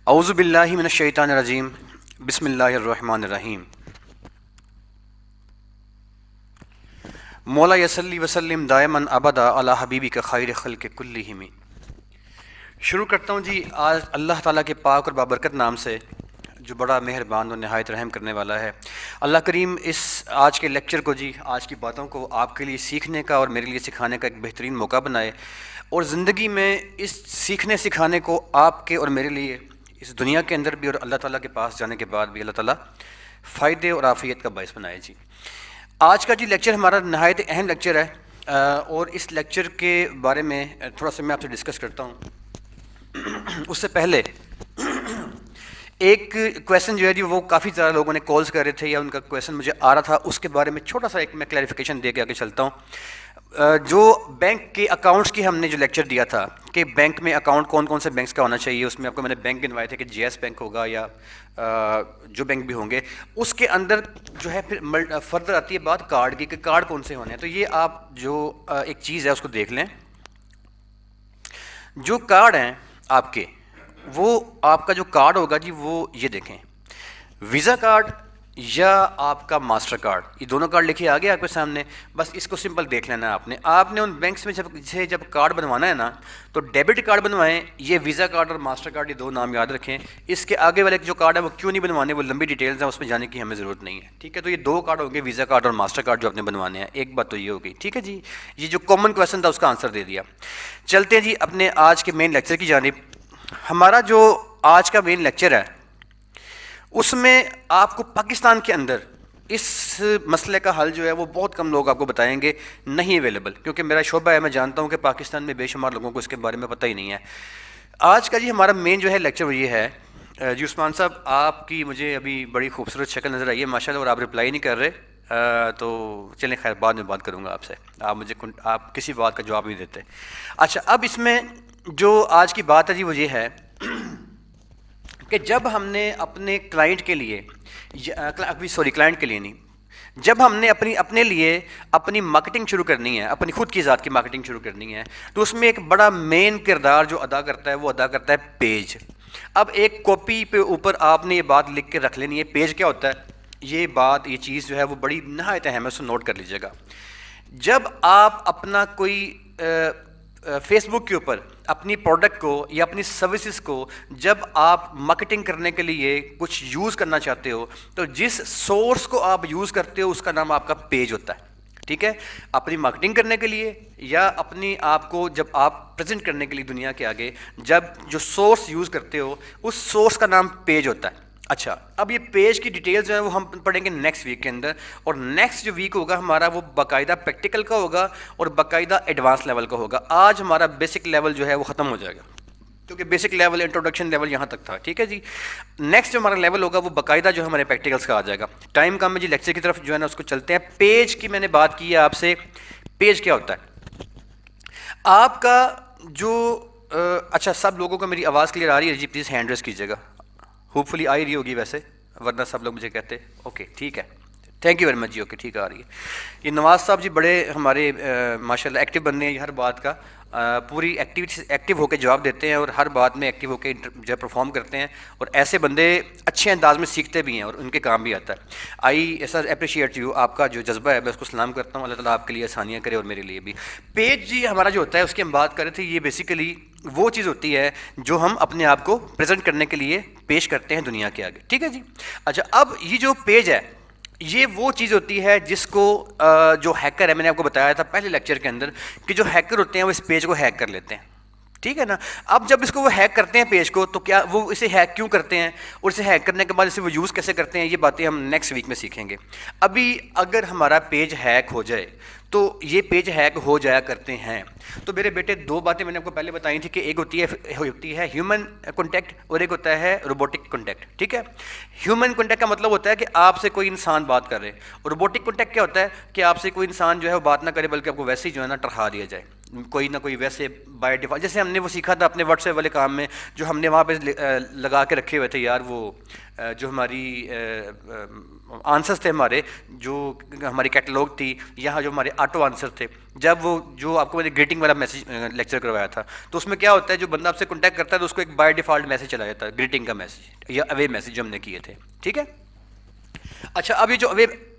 اعوذ باللہ من الشیطان الرجیم، بسم اللہ الرحمن الرحیم۔ مولا یصلی وسلم دائماً ابدا علی حبیبک خیر خلق کلہم۔ شروع کرتا ہوں جی آج اللہ تعالیٰ کے پاک اور بابرکت نام سے جو بڑا مہربان اور نہایت رحم کرنے والا ہے۔ اللہ کریم اس آج کے لیکچر کو جی آج کی باتوں کو آپ کے لیے سیکھنے کا اور میرے لیے سکھانے کا ایک بہترین موقع بنائے، اور زندگی میں اس سیکھنے سکھانے کو آپ کے اور میرے لیے اس دنیا کے اندر بھی اور اللہ تعالیٰ کے پاس جانے کے بعد بھی اللہ تعالیٰ فائدے اور عافیت کا باعث بنائے جی۔ آج کا جی لیکچر ہمارا نہایت اہم لیکچر ہے، اور اس لیکچر کے بارے میں تھوڑا سا میں آپ سے ڈسکس کرتا ہوں۔ اس سے پہلے ایک کویسچن جو ہے جی وہ کافی زیادہ لوگوں نے کالز کر رہے تھے یا ان کا کویسچن مجھے آ رہا تھا، اس کے بارے میں چھوٹا سا ایک میں کلیریفیکیشن دے کے آگے چلتا ہوں۔ جو بینک کے اکاؤنٹس کی ہم نے جو لیکچر دیا تھا کہ بینک میں اکاؤنٹ کون کون سے بینکس کا ہونا چاہیے، اس میں آپ کو میں نے بینک گنوائے تھے کہ جی ایس بینک ہوگا یا جو بینک بھی ہوں گے، اس کے اندر جو ہے پھر فردر آتی ہے بات کارڈ کی کہ کارڈ کون سے ہونے ہیں۔ تو یہ آپ جو ایک چیز ہے اس کو دیکھ لیں، جو کارڈ ہیں آپ کے، وہ آپ کا جو کارڈ ہوگا جی وہ یہ دیکھیں، ویزا کارڈ یا آپ کا ماسٹر کارڈ، یہ دونوں کارڈ لکھے آگے آپ کے سامنے، بس اس کو سمپل دیکھ لینا ہے آپ نے ان بینکس میں جب کارڈ بنوانا ہے نا تو ڈیبٹ کارڈ بنوائیں، یہ ویزا کارڈ اور ماسٹر کارڈ یہ دو نام یاد رکھیں۔ اس کے آگے والے جو کارڈ ہے وہ کیوں نہیں بنوانے، وہ لمبی ڈیٹیلز ہیں، اس میں جانے کی ہمیں ضرورت نہیں ہے، ٹھیک ہے۔ تو یہ دو کارڈ ہوں گے، ویزا کارڈ اور ماسٹر کارڈ جو آپ نے بنوانے ہیں۔ ایک بات تو یہ ہو گئی، ٹھیک ہے جی، یہ جو کامن کویشچن تھا اس کا آنسر دے دیا۔ چلتے ہیں جی اپنے آج کے مین لیکچر کی جانب۔ ہمارا جو آج کا مین لیکچر ہے اس میں آپ کو پاکستان کے اندر اس مسئلے کا حل جو ہے وہ بہت کم لوگ آپ کو بتائیں گے، نہیں اویلیبل، کیونکہ میرا شعبہ ہے، میں جانتا ہوں کہ پاکستان میں بے شمار لوگوں کو اس کے بارے میں پتہ ہی نہیں ہے۔ آج کا جی ہمارا مین جو ہے لیکچر وہ یہ ہے جی عثمان صاحب، آپ کی مجھے ابھی بڑی خوبصورت شکل نظر آئی ہے ماشاء اللہ، اور آپ رپلائی نہیں کر رہے، تو چلیں خیر بعد میں بات کروں گا آپ سے، آپ کسی بات کا جواب نہیں دیتے۔ اچھا، اب اس میں جو آج کی بات ہے جی وہ یہ ہے کہ جب ہم نے اپنے کلائنٹ کے لیے کلائنٹ کے لیے نہیں، جب ہم نے اپنے لیے اپنی مارکیٹنگ شروع کرنی ہے، اپنی خود کی ذات کی مارکیٹنگ شروع کرنی ہے، تو اس میں ایک بڑا مین کردار جو ادا کرتا ہے وہ ادا کرتا ہے پیج۔ اب ایک کاپی پہ اوپر آپ نے یہ بات لکھ کے رکھ لینی ہے، پیج کیا ہوتا ہے، یہ بات یہ چیز جو ہے وہ بڑی نہایت اہم ہے، اس کو نوٹ کر لیجیے گا۔ جب آپ اپنا کوئی فیس بک کے اوپر اپنی پروڈکٹ کو یا اپنی سروسز کو جب آپ مارکیٹنگ کرنے کے لیے کچھ یوز کرنا چاہتے ہو، تو جس سورس کو آپ یوز کرتے ہو اس کا نام آپ کا پیج ہوتا ہے، ٹھیک ہے۔ اپنی مارکیٹنگ کرنے کے لیے یا اپنی آپ کو جب آپ پریزنٹ کرنے کے لیے دنیا کے آگے جب جو سورس یوز کرتے ہو اس سورس کا نام پیج ہوتا ہے۔ اچھا، اب یہ پیج کی ڈیٹیلز جو ہیں وہ ہم پڑھیں گے نیکسٹ ویک کے اندر، اور نیکسٹ جو ویک ہوگا ہمارا وہ باقاعدہ پریکٹیکل کا ہوگا اور باقاعدہ ایڈوانس لیول کا ہوگا۔ آج ہمارا بیسک لیول جو ہے وہ ختم ہو جائے گا، کیونکہ بیسک لیول انٹروڈکشن لیول یہاں تک تھا، ٹھیک ہے جی۔ نیکسٹ جو ہمارا لیول ہوگا وہ باقاعدہ جو ہمارے پریکٹیکلس کا آ جائے گا۔ ٹائم کم ہے جی، لیکچر کی طرف جو ہے نا اس کو چلتے ہیں۔ پیج کی میں نے بات کی ہے آپ سے، پیج کیا ہوتا ہے آپ کا جو اچھا، سب لوگوں کو میری آواز کلیئر آ رہی ہے جی؟ پلیز ہینڈ ریز کیجیے گا، ہوپ فلی آ رہی ہوگی ویسے، ورنہ سب لوگ مجھے کہتے اوکے ٹھیک ہے، تھینک یو ویری مچ جی، اوکے ٹھیک آ رہی ہے۔ یہ نواز صاحب جی بڑے ہمارے ماشاء اللہ ایکٹیو بندے ہیں، ہر بات کا پوری ایکٹیو ہو کے جواب دیتے ہیں، اور ہر بات میں ایکٹیو ہو کے جو پرفارم کرتے ہیں، اور ایسے بندے اچھے انداز میں سیکھتے بھی ہیں اور ان کے کام بھی آتا ہے۔ آئی سر اپریشیٹ یو، آپ کا جو جذبہ ہے میں اس کو سلام کرتا ہوں، اللہ تعالیٰ آپ کے لیے آسانیاں کرے اور میرے لیے بھی۔ پیج جی ہمارا جو ہوتا ہے اس کی ہم بات کر رہے تھے، یہ بیسیکلی وہ چیز ہوتی ہے جو ہم اپنے آپ کو پریزنٹ کرنے کے لیے پیش کرتے ہیں دنیا کے آگے، ٹھیک ہے جی۔ اچھا، اب یہ جو پیج ہے یہ وہ چیز ہوتی ہے جس کو جو ہیکر ہے، میں نے آپ کو بتایا تھا پہلے لیکچر کے اندر کہ جو ہیکر ہوتے ہیں وہ اس پیج کو ہیک کر لیتے ہیں، ٹھیک ہے نا۔ اب جب اس کو وہ ہیک کرتے ہیں پیج کو، تو کیا وہ اسے ہیک کیوں کرتے ہیں اور اسے ہیک کرنے کے بعد اسے وہ یوز کیسے کرتے ہیں، یہ باتیں ہم نیکسٹ ویک میں سیکھیں گے۔ ابھی اگر ہمارا پیج ہیک ہو جائے تو یہ پیج ہیک ہو جایا کرتے ہیں، تو میرے بیٹے دو باتیں میں نے آپ کو پہلے بتائی تھی کہ ایک ہوتی ہے ہیومن کانٹیکٹ اور ایک ہوتا ہے روبوٹک کانٹیکٹ، ٹھیک ہے۔ ہیومن کانٹیکٹ کا مطلب ہوتا ہے کہ آپ سے کوئی انسان بات کر رہے، اور روبوٹک کانٹیکٹ کیا ہوتا ہے کہ آپ سے کوئی انسان جو ہے وہ بات نہ کرے بلکہ آپ کو ویسے ہی جو ہے نا ٹرہا دیا جائے۔ کوئی نہ کوئی ویسے بائی ڈیفالٹ، جیسے ہم نے وہ سیکھا تھا اپنے واٹس ایپ والے کام میں، جو ہم نے وہاں پہ لگا کے رکھے ہوئے تھے یار، وہ جو ہماری آنسرس تھے ہمارے، جو ہماری کیٹلاگ تھی، یہاں جو ہمارے آٹو آنسر تھے، جب وہ جو آپ کو میں نے گریٹنگ والا میسج لیکچر کروایا تھا، تو اس میں کیا ہوتا ہے، جو بندہ آپ سے کانٹیکٹ کرتا ہے تو اس کو ایک بائی ڈیفالٹ میسج چلا جاتا ہے، گریٹنگ کا میسج یا اوے میسج جو ہم نے کیے تھے. ٹھیک ہے. اچھا، اب یہ جو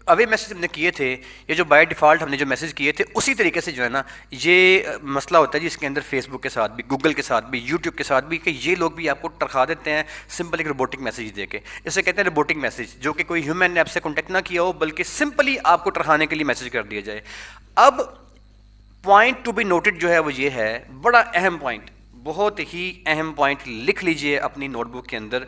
اوے میسج ہم نے کیے تھے، یہ جو بائی ڈیفالٹ ہم نے جو میسج کیے تھے، اسی طریقے سے جو ہے نا یہ مسئلہ ہوتا ہے جی اس کے اندر فیس بک کے ساتھ بھی، گوگل کے ساتھ بھی، یوٹیوب کے ساتھ بھی، کہ یہ لوگ بھی آپ کو ٹرکھا دیتے ہیں سمپل ایک روبوٹک میسج دے کے. اسے کہتے ہیں روبوٹک میسج، جو کہ کوئی ہیومن نے آپ سے کانٹیکٹ نہ کیا ہو، بلکہ سمپلی آپ کو ٹرکھانے کے لیے میسج کر دیا جائے. اب پوائنٹ ٹو بی نوٹڈ جو ہے وہ یہ ہے، بڑا اہم پوائنٹ، بہت ہی اہم پوائنٹ لکھ لیجئے اپنی نوٹ بک کے اندر.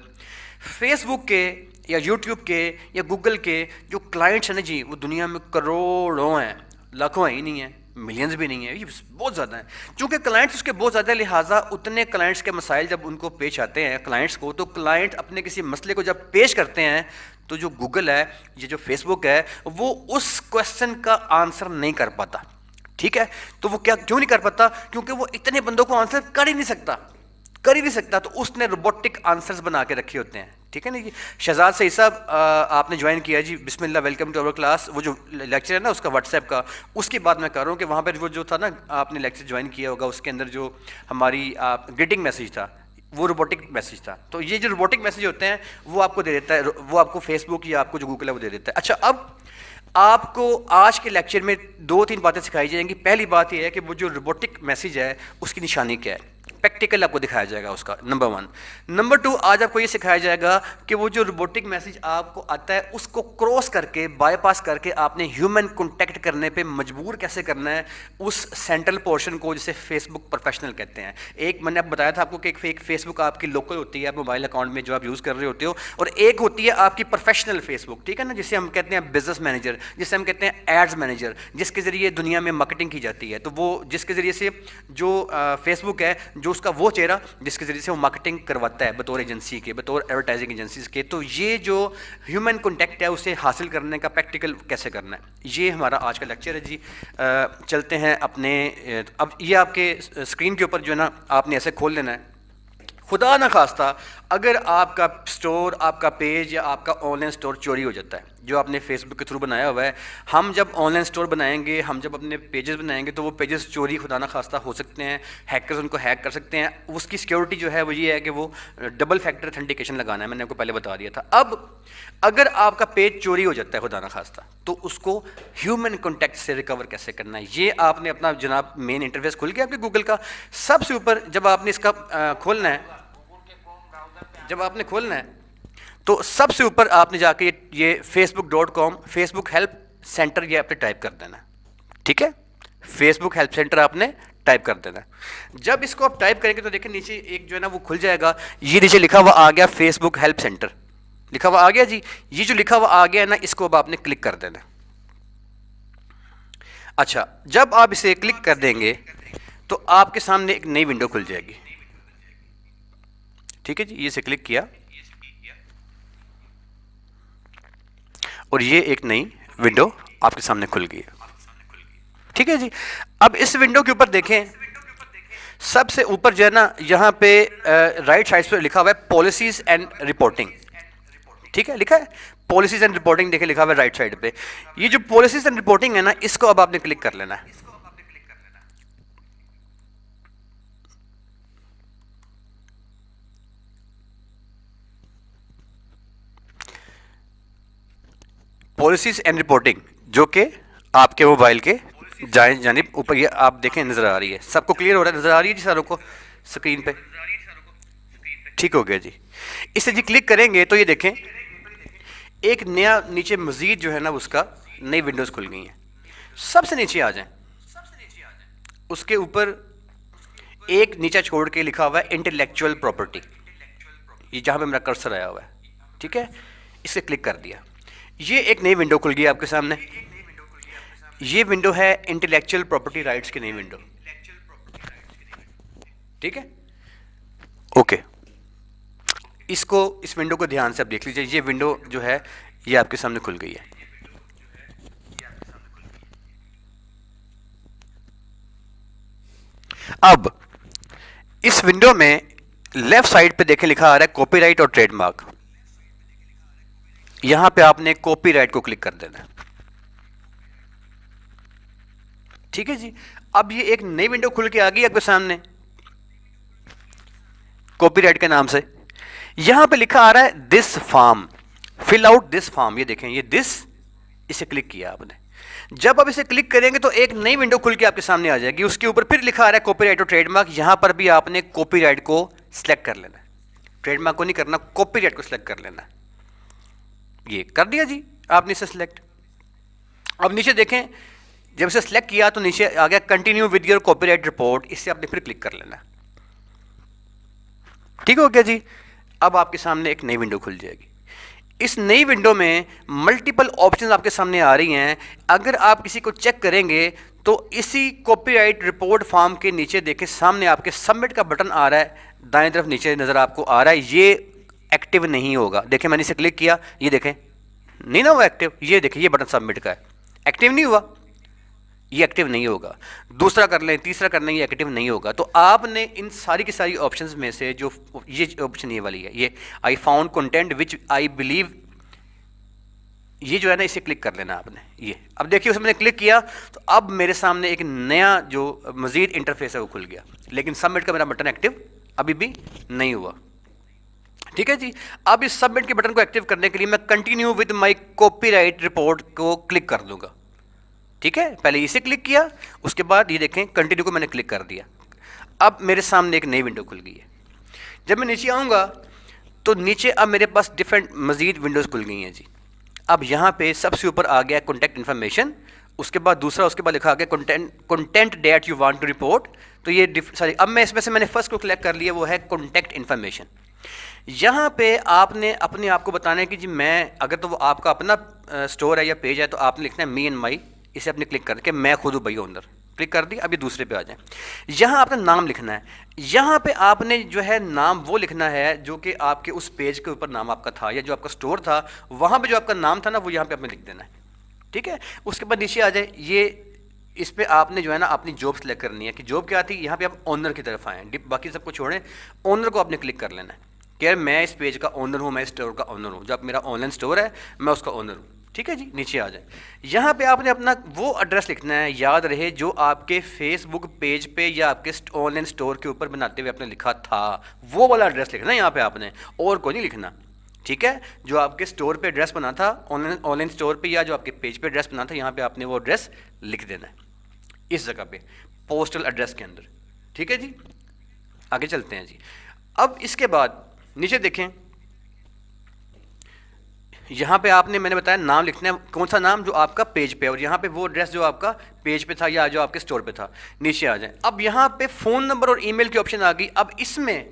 فیس بک کے یا یوٹیوب کے یا گوگل کے جو کلائنٹس ہیں نا جی، وہ دنیا میں کروڑوں ہیں، لاکھوں ہیں ہی نہیں ہیں، ملینز بھی نہیں ہیں، یہ بہت زیادہ ہیں. چونکہ کلائنٹس اس کے بہت زیادہ، لہٰذا اتنے کلائنٹس کے مسائل جب ان کو پیش آتے ہیں کلائنٹس کو، تو کلائنٹ اپنے کسی مسئلے کو جب پیش کرتے ہیں تو جو گوگل ہے، یہ جو فیس بک ہے، وہ اس کویسچن کا آنسر نہیں کر پاتا. ٹھیک ہے. تو وہ کیوں نہیں کر پاتا؟ کیونکہ وہ اتنے بندوں کو آنسر کر ہی نہیں سکتا، تو اس نے روبوٹک آنسرز بنا کے رکھے ہوتے ہیں. ٹھیک ہے نا جی. شہزاد سعید صاحب آپ نے جوائن کیا جی، بسم اللہ، ویلکم ٹو اوور کلاس. وہ جو لیکچر ہے نا اس کا واٹس ایپ کا، اس کی بات میں کر رہا ہوں کہ وہاں پہ وہ جو تھا نا، آپ نے لیکچر جوائن کیا ہوگا، اس کے اندر جو ہماری گریٹنگ میسج تھا وہ روبوٹک میسج تھا. تو یہ جو روبوٹک میسج ہوتے ہیں وہ آپ کو دے دیتا ہے، وہ آپ کو فیس بک یا آپ کو جو گوگل ہے وہ دے دیتا ہے. اچھا، اب آپ کو آج کے لیکچر میں 2-3 باتیں سکھائی جائیں گی. پہلی بات یہ ہے کہ وہ جو روبوٹک میسج ہے اس کی نشانی کیا ہے، پریکٹیکل آپ کو دکھایا جائے گا اس کا، نمبر 1. نمبر 2، آج آپ کو یہ سکھایا جائے گا کہ وہ جو روبوٹک میسج آپ کو آتا ہے اس کو کراس کر کے، بائی پاس کر کے، آپ نے ہیومن کانٹیکٹ کرنے پہ مجبور کیسے کرنا ہے اس سینٹرل پورشن کو، جسے فیس بک پروفیشنل کہتے ہیں. ایک میں نے اب بتایا تھا آپ کو کہ ایک فیس بک آپ کی لوکل ہوتی ہے موبائل اکاؤنٹ میں جو آپ یوز کر رہے ہوتے ہو، اور ایک ہوتی ہے آپ کی پروفیشنل فیس بک. ٹھیک ہے نا، جسے ہم کہتے ہیں بزنس مینیجر، جسے ہم کہتے ہیں ایڈز مینیجر، جس کے ذریعے دنیا میں مارکیٹنگ کی جاتی ہے. تو وہ جس کے ذریعے سے جو فیس بک ہے، جو اس کا وہ چہرہ جس کے ذریعے سے وہ مارکیٹنگ کرواتا ہے بطور ایجنسی کے، بطور ایڈورٹائزنگ ایجنسیز کے. تو یہ جو ہیومن کانٹیکٹ ہے اسے حاصل کرنے کا پریکٹیکل کیسے کرنا ہے، یہ ہمارا آج کا لیکچر ہے جی. چلتے ہیں اپنے، اب یہ آپ کے اسکرین کے اوپر جو ہے نا آپ نے ایسے کھول لینا ہے. خدا نہ خواستہ اگر آپ کا سٹور، آپ کا پیج یا آپ کا آن لائن سٹور چوری ہو جاتا ہے، جو آپ نے فیس بک کے تھرو بنایا ہوا ہے. ہم جب آن لائن سٹور بنائیں گے، ہم جب اپنے پیجز بنائیں گے تو وہ پیجز چوری خدا نہ خواستہ ہو سکتے ہیں، ہیکرز ان کو ہیک کر سکتے ہیں. اس کی سیکیورٹی جو ہے وہ یہ ہے کہ وہ ڈبل فیکٹر اتھینٹیکیشن لگانا ہے، میں نے آپ کو پہلے بتا دیا تھا. اب اگر آپ کا پیج چوری ہو جاتا ہے خدا نہ خواستہ، تو اس کو ہیومن کانٹیکٹ سے ریکور کیسے کرنا ہے، یہ آپ نے اپنا جناب مین انٹرفیس کھل گیا آپ کے گوگل کا. سب سے اوپر جب آپ نے اس کا کھولنا ہے، جب آپ نے کھولنا ہے تو سب سے اوپر آپ نے جا کے یہ facebook.com فیس بک ہیلپ سینٹر یہ آپ نے ٹائپ کر دینا ہے. ٹھیک ہے، فیس بک ہیلپ سینٹر آپ نے ٹائپ کر دینا ہے. جب اس کو آپ ٹائپ کریں گے تو دیکھیں نیچے ایک جو ہے نا وہ کھل جائے گا، یہ نیچے لکھا ہوا آ گیا فیس بک ہیلپ سینٹر، لکھا ہوا آ گیا جی. یہ جو لکھا ہوا آ گیا ہے نا، اس کو اب آپ نے کلک کر دینا ہے. اچھا، جب آپ اسے کلک کر دیں گے تو آپ کے سامنے ایک نئی ونڈو کھل جائے گی. ٹھیک ہے جی، یہ سے کلک کیا اور یہ ایک نئی ونڈو آپ کے سامنے کھل گئی ہے. ٹھیک ہے جی. اب اس ونڈو کے اوپر دیکھیں، سب سے اوپر جو ہے نا یہاں پہ رائٹ سائڈ پہ لکھا ہوا ہے پالیسیز اینڈ رپورٹنگ. ٹھیک ہے، لکھا ہے پالیسیز اینڈ رپورٹنگ، دیکھیں لکھا ہوا ہے رائٹ سائڈ پہ. یہ جو پالیسیز اینڈ رپورٹنگ ہے نا، اس کو اب آپ نے کلک کر لینا ہے. پالیسیز اینڈ رپورٹنگ، جو کہ آپ کے موبائل کے جائیں جانب اوپر یہ آپ دیکھیں نظر آ رہی ہے. سب کو کلیئر ہو رہا ہے، نظر آ رہی ہے جی ساروں کو اسکرین پہ؟ ٹھیک ہو گیا جی. اس سے جی کلک کریں گے تو یہ دیکھیں ایک نیا نیچے مزید جو ہے نا اس کا نئی ونڈوز کھل گئی ہیں. سب سے نیچے آ جائیں، اس کے اوپر ایک نیچے چھوڑ کے لکھا ہوا ہے انٹلیکچوئل پراپرٹی، یہ جہاں پہ میرا کرسر آیا ہوا ہے. ٹھیک ہے، اس سے کلک کر دیا، یہ ایک نئی ونڈو کھل گئی آپ کے سامنے. یہ ونڈو ہے انٹلیکچوئل پراپرٹی رائٹس کی نئی ونڈو. ٹھیک ہے، اوکے. اس ونڈو کو دھیان سے آپ دیکھ لیجیے. یہ ونڈو جو ہے یہ آپ کے سامنے کھل گئی ہے. اب اس ونڈو میں لیفٹ سائڈ پہ دیکھیں لکھا آ رہا ہے کاپی رائٹ اور ٹریڈ مارک. یہاں پہ آپ نے کاپی رائٹ کو کلک کر دینا ہے. ٹھیک ہے جی. اب یہ ایک نئی ونڈو کھل کے آ گئی آپ کے سامنے کاپی رائٹ کے نام سے. یہاں پہ لکھا آ رہا ہے this form, fill out this form. یہ دیکھیں یہ دس، اسے کلک کیا آپ نے. جب آپ اسے کلک کریں گے تو ایک نئی ونڈو کھل کے آپ کے سامنے آ جائے گی. اس کے اوپر پھر لکھا آ رہا ہے کاپی رائٹ اور ٹریڈ مارک. یہاں پر بھی آپ نے کاپی رائٹ کو سلیکٹ کر لینا ہے. ٹریڈ مارک کو نہیں کرنا، کاپی رائٹ کو سلیکٹ کر لینا ہے. یہ کر دیا جی آپ نے اسے سلیکٹ. اب نیچے دیکھیں جب اسے سلیکٹ کیا تو نیچے آ گیا continue with your copyright report. اس سے آپ نے پھر کلک کر لینا ہے. ٹھیک ہو گیا جی. اب آپ کے سامنے ایک نئی ونڈو کھل جائے گی. اس نئی ونڈو میں ملٹیپل آپشنز آپ کے سامنے آ رہی ہیں. اگر آپ کسی کو چیک کریں گے تو اسی کاپی رائٹ رپورٹ فارم کے نیچے دیکھیں سامنے آپ کے سبمٹ کا بٹن آ رہا ہے، دائیں طرف نیچے نظر آپ کو آ رہا ہے. یہ ایکٹیو نہیں ہوگا. دیکھیں میں نے اسے کلک کیا، یہ دیکھیں نہیں نا وہ ایکٹیو. یہ دیکھیں یہ بٹن سبمٹ کا ہے، ایکٹیو نہیں ہوا. یہ ایکٹیو نہیں ہوگا. دوسرا کر لیں، تیسرا کر لیں، یہ ایکٹیو نہیں ہوگا. تو آپ نے ان ساری کی ساری آپشنز میں سے جو یہ آپشن یہ والی ہے، یہ I found content which I believe, یہ جو ہے نا اسے کلک کر لینا آپ نے. یہ اب دیکھیے اس میں نے کلک کیا تو اب میرے سامنے ایک نیا جو مزید انٹرفیس ہے وہ کھل گیا. لیکن سبمٹ کا میرا بٹن ایکٹیو ابھی بھی نہیں ہوا. ٹھیک ہے جی. اب اس سبمٹ کے بٹن کو ایکٹیو کرنے کے لیے میں continue with my copy right report کو کلک کر دوں گا. ٹھیک ہے، پہلے اسے کلک کیا، اس کے بعد یہ دیکھیں کنٹینیو کو میں نے کلک کر دیا. اب میرے سامنے ایک نئی ونڈو کھل گئی ہے. جب میں نیچے آؤں گا تو نیچے اب میرے پاس ڈفرینٹ مزید ونڈوز کھل گئی ہیں جی. اب یہاں پہ سب سے اوپر آ گیا کانٹیکٹ انفارمیشن. اس کے بعد دوسرا، اس کے بعد لکھا آ گیا content that you want to report. تو یہ ساری اب میں اس میں سے میں نے فرسٹ کو کلیکٹ کر لیا، وہ ہے کانٹیکٹ انفارمیشن. یہاں پہ آپ نے اپنے آپ کو بتانا ہے کہ جی میں، اگر تو وہ آپ کا اپنا اسٹور ہے یا پیج ہے تو آپ نے لکھنا ہے می اینڈ مائی. اسے اپنے کلک کر کے میں خود ہوں بھائی اندر کلک کر دی. اب یہ دوسرے پہ آ جائیں. یہاں آپ نے نام لکھنا ہے. یہاں پہ آپ نے جو ہے نام وہ لکھنا ہے جو کہ آپ کے اس پیج کے اوپر نام آپ کا تھا یا جو آپ کا اسٹور تھا وہاں پہ جو آپ کا نام تھا نا وہ یہاں پہ آپ نے لکھ دینا ہے. ٹھیک ہے. اس کے بعد نیچے آ جائے. یہ اس پہ آپ نے جو ہے نا اپنی جاب سلیکٹ کرنی ہے کہ جاب کیا تھی. یہاں پہ آپ اونر کی طرف آئیں، باقی سب کو چھوڑیں، اونر کو آپ نے کلک کر لینا ہے کہ یار میں اس پیج کا اونر ہوں، میں اس اسٹور کا اونر ہوں. جب میرا آن لائن اسٹور ہے میں اس کا اونر ہوں. ٹھیک ہے جی. نیچے آ جائیں. یہاں پہ آپ نے اپنا وہ ایڈریس لکھنا ہے، یاد رہے جو آپ کے فیس بک پیج پہ یا آپ کے آن لائن اسٹور کے اوپر بناتے ہوئے آپ نے لکھا تھا وہ والا ایڈریس لکھنا ہے یہاں پہ آپ نے، اور کوئی نہیں لکھنا. ٹھیک ہے. جو آپ کے اسٹور پہ ایڈریس بنا تھا آن لائن اسٹور پہ یا جو آپ کے پیج پہ ایڈریس بنا تھا یہاں پہ آپ نے وہ ایڈریس لکھ دینا ہے اس جگہ پہ پوسٹل ایڈریس کے اندر. ٹھیک ہے جی. آگے چلتے ہیں جی. اب اس کے بعد نیچے دیکھیں یہاں پہ آپ نے، میں نے بتایا نام لکھنا ہے. کون سا نام؟ جو آپ کا پیج پہ، اور یہاں پہ وہ ایڈریس جو آپ کا پیج پہ تھا یا جو آپ کے اسٹور پہ تھا. نیچے آ جائیں. اب یہاں پہ فون نمبر اور ای میل کی آپشن آ گئی. اب اس میں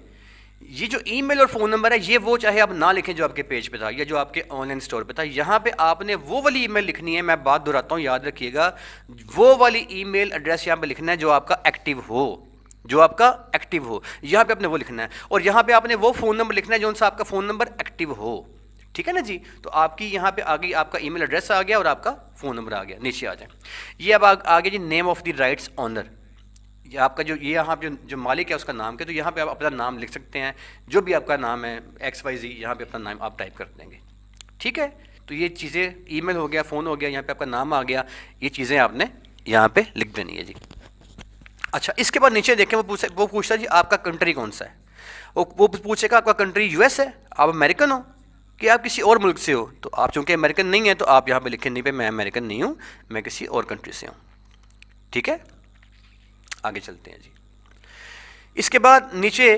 یہ جو ای میل اور فون نمبر ہے یہ وہ چاہے آپ نہ لکھیں جو آپ کے پیج پہ تھا یا جو آپ کے آن لائن اسٹور پہ تھا. یہاں پہ آپ نے وہ والی ای میل لکھنی ہے. میں بات دہراتا ہوں، یاد رکھیے گا. وہ والی ای میل ایڈریس یہاں پہ لکھنا ہے جو آپ کا ایکٹیو ہو، جو آپ کا ایکٹیو ہو. یہاں پہ آپ نے وہ لکھنا ہے. اور یہاں پہ آپ نے وہ فون نمبر لکھنا ہے جو سا آپ کا فون نمبر ایکٹیو ہو. ٹھیک ہے نا جی. تو آپ کی یہاں پہ آ گئی، آپ کا ای میل ایڈریس آ گیا اور آپ کا فون نمبر آ گیا. نیچے آ جائیں. یہ اب آ گیا جی name of the rights owner. یہ آپ کا جو یہ یہاں پہ جو مالک ہے اس کا نام کیا، تو یہاں پہ آپ اپنا نام لکھ سکتے ہیں جو بھی آپ کا نام ہے ایکس وائی زی. یہاں پہ اپنا نام آپ ٹائپ کر دیں گے. ٹھیک ہے. تو یہ چیزیں ای میل ہو گیا، فون ہو گیا، یہاں پہ آپ کا نام آ گیا. یہ چیزیں آپ نے یہاں پہ لکھ دینی ہے جی. اچھا اس کے بعد نیچے دیکھیں وہ پوچھتا ہے جی آپ کا کنٹری کون سا ہے. وہ پوچھے گا آپ کا کنٹری یو ایس ہے، آپ امریکن ہو کہ آپ کسی اور ملک سے ہو. تو آپ چونکہ امریکن نہیں ہیں تو آپ یہاں پہ لکھیں نہیں پہ میں امریکن نہیں ہوں، میں کسی اور کنٹری سے ہوں. ٹھیک ہے. آگے چلتے ہیں جی. اس کے بعد نیچے